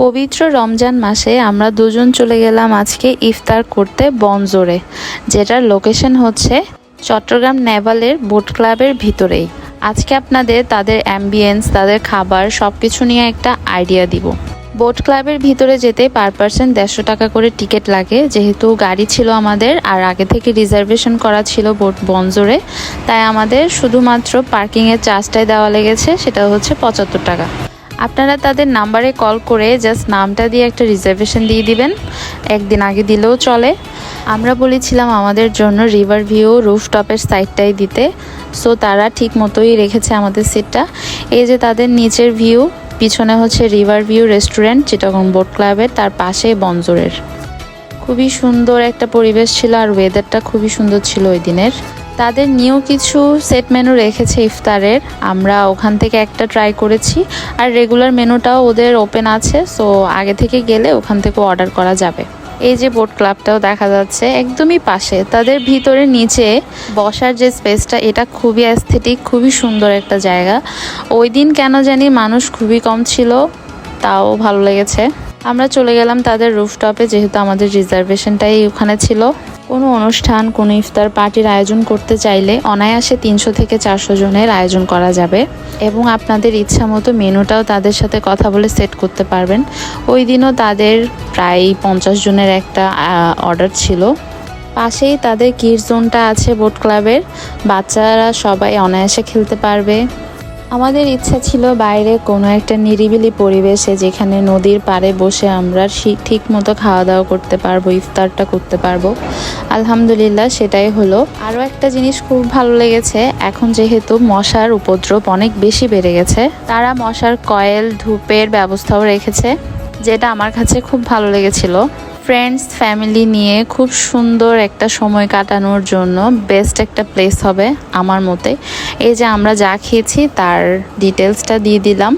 পবিত্র রমজান মাসে আমরা দুজন চলে গেলাম আজকে ইফতার করতে বনজোরে, যেটার লোকেশন হচ্ছে চট্টগ্রাম নেভালের বোট ক্লাবের ভিতরেই। আজকে আপনাদের তাদের অ্যাম্বিয়েন্স, তাদের খাবার সব কিছু নিয়ে একটা আইডিয়া দিব। বোট ক্লাবের ভিতরে যেতে পার পারসন 150 টাকা করে টিকিট লাগে। যেহেতু গাড়ি ছিল আমাদের আর আগে থেকে রিজার্ভেশন করা ছিল বোট বনজোরে, তাই আমাদের শুধুমাত্র পার্কিংয়ের চার্জটাই দেওয়া লেগেছে, সেটা হচ্ছে 75 টাকা। আপনারা তাদের নাম্বারে কল করে জাস্ট নামটা দিয়ে একটা রিজার্ভেশন দিয়ে দিবেন, একদিন আগে দিলেও চলে। আমরা বলেছিলাম আমাদের জন্য রিভার ভিউ রুফটপের সাইডটাই দিতে, সো তারা ঠিক মতোই রেখেছে আমাদের সিটটা। এই যে তাদের নিচের ভিউ, পিছনে হচ্ছে river view restaurant Chittagong boat ক্লাবের, তার পাশে বনজোরের। খুবই সুন্দর একটা পরিবেশ ছিল আর ওয়েদারটা খুবই সুন্দর ছিল ওই দিনের। তাদের নিউ কিছু সেট মেনু রেখেছে ইফতারের, আমরা ওখান থেকে একটা ট্রাই করেছি। আর রেগুলার মেনুটাও ওদের ওপেন আছে, সো আগে থেকে গেলে ওখান থেকে অর্ডার করা যাবে। এই যে বোট ক্লাবটাও দেখা যাচ্ছে একদমই পাশে। তাদের ভিতরে নিচে বসার যে স্পেসটা, এটা খুবই অ্যাস্থেটিক, খুবই সুন্দর একটা জায়গা। ওই দিন কেন জানি মানুষ খুবই কম ছিল, তাও ভালো লেগেছে। আমরা চলে গেলাম তাদের রুফটপে, যেহেতু আমাদের রিজার্ভেশনটাই ওখানে ছিল। কোনো অনুষ্ঠান, কোনো ইফতার পার্টির আয়োজন করতে চাইলে অনায়াসে 300 থেকে 400 জনের আয়োজন করা যাবে এবং আপনাদের ইচ্ছা মতো মেনুটাও তাদের সাথে কথা বলে সেট করতে পারবেন। ওই দিনও তাদের প্রায় 50 জনের একটা অর্ডার ছিল। পাশেই তাদের কিডস জোনটা আছে বোট ক্লাবের, বাচ্চারা সবাই অনায়াসে খেলতে পারবে। আমাদের ইচ্ছা ছিল বাইরে কোনো একটা নিরিবিলি পরিবেশে, যেখানে নদীর পাড়ে বসে আমরা ঠিক মতো খাওয়া দাওয়া করতে পারবো, ইফতারটা করতে পারবো। আলহামদুলিল্লাহ সেটাই হলো। আরও একটা জিনিস খুব ভালো লেগেছে, এখন যেহেতু মশার উপদ্রব অনেক বেশি বেড়ে গেছে, তারা মশার কয়েল, ধূপের ব্যবস্থাও রেখেছে, যেটা আমার কাছে খুব ভালো লেগেছিল। ফ্রেন্ডস, ফ্যামিলি নিয়ে খুব সুন্দর একটা সময় কাটানোর জন্য বেস্ট একটা প্লেস হবে আমার মতে। এই যে আমরা যা খেয়েছি তার ডিটেলসটা দিয়ে দিলাম।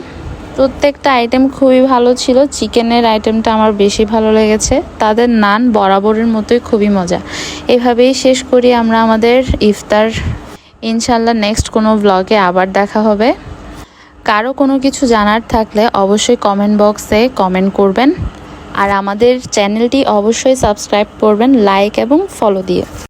প্রত্যেকটা আইটেম খুবই ভালো ছিল। চিকেনের আইটেমটা আমার বেশি ভালো লেগেছে। তাদের নান বরাবরের মতোই খুবই মজা। এভাবেই শেষ করি আমরা আমাদের ইফতার। ইনশাল্লাহ নেক্সট কোনো ব্লগে আবার দেখা হবে। কারো কোনো কিছু জানার থাকলে অবশ্যই কমেন্ট বক্সে কমেন্ট করবেন। আর আমাদের চ্যানেলটি অবশ্যই সাবস্ক্রাইব করবেন লাইক এবং ফলো দিয়ে।